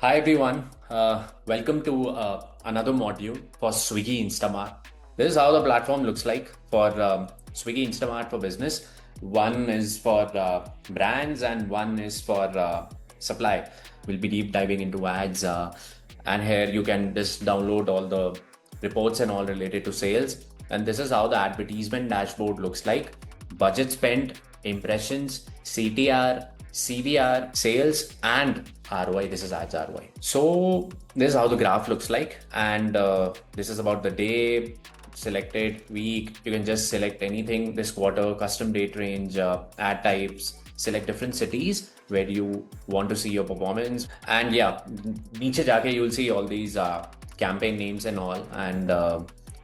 Hi everyone, welcome to another module for Swiggy Instamart. This is how the platform looks like for Swiggy Instamart for business. One is for brands and one is for supply. We'll be deep diving into ads, and here you can just download all the reports and all related to sales. And this is how the advertisement dashboard looks like: budget spent, impressions, CTR, CVR, sales, and ROI. This is ads ROI. So this is how the graph looks like, and this is about the day, selected week. You can just select anything this quarter, custom date range, ad types, select different cities where you want to see your performance. And yeah, niche jaake you'll see all these campaign names and all, and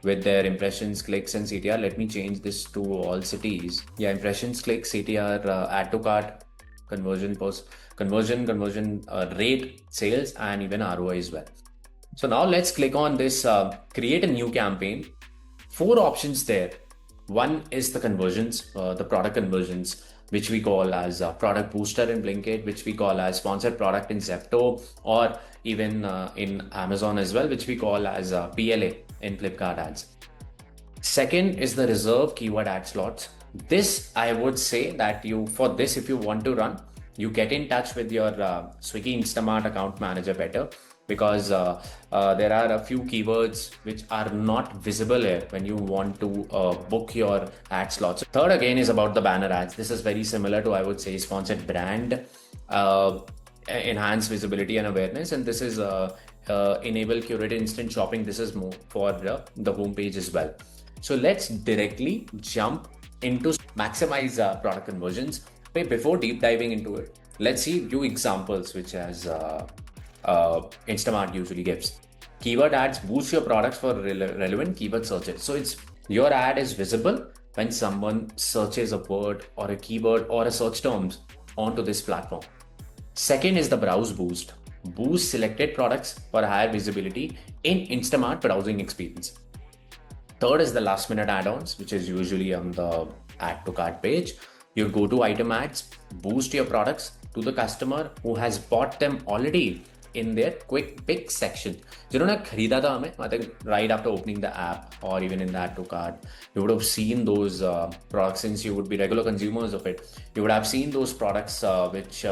with their impressions, clicks, and CTR. Let me change this to all cities. Yeah, impressions, clicks, CTR, add to cart, conversion rate, sales, and even ROI as well. So now let's click on this create a new campaign. 4 options there. One is the conversions, the product conversions, which we call as product booster in Blinkit, which we call as sponsored product in Zepto, or even in Amazon as well, which we call as PLA in Flipkart ads. Second is the reserve keyword ad slots. This, I would say that if you want to run, you get in touch with your Swiggy Instamart account manager better, because there are a few keywords which are not visible here when you want to book your ad slots. Third again is about the banner ads. This is very similar to, I would say, sponsored brand, enhance visibility and awareness, and this is enable curated instant shopping. This is more for the homepage as well. So let's directly jump into maximize product conversions. Before deep diving into it, let's see a few examples which as Instamart usually gives. Keyword ads boost your products for relevant keyword searches. So it's your ad is visible when someone searches a word or a keyword or a search terms onto this platform. Second is the browse boost. Boost selected products for higher visibility in Instamart browsing experience. Third is the last minute add-ons, which is usually on the add to cart page. Your go-to item ads boost your products to the customer who has bought them already in their quick pick section. जिन्होंने खरीदा था हमें, I think right after opening the app or even in the add to cart, you would have seen those products. Since you would be regular consumers of it, you would have seen those products which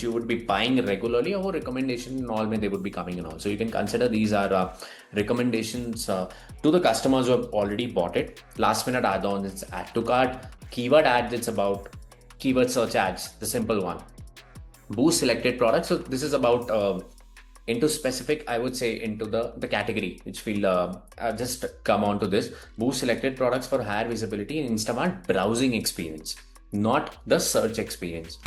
you would be buying regularly, or recommendation and all में they would be coming in all. So you can consider these are recommendations to the customers who have already bought it. Last minute add-ons, it's add to cart. Keyword ads, it's about keyword search ads, the simple one. Boost selected products. So this is about into specific, I would say, into the category which will just come on to this. Boost selected products for higher visibility in Instamart browsing experience, not the search experience.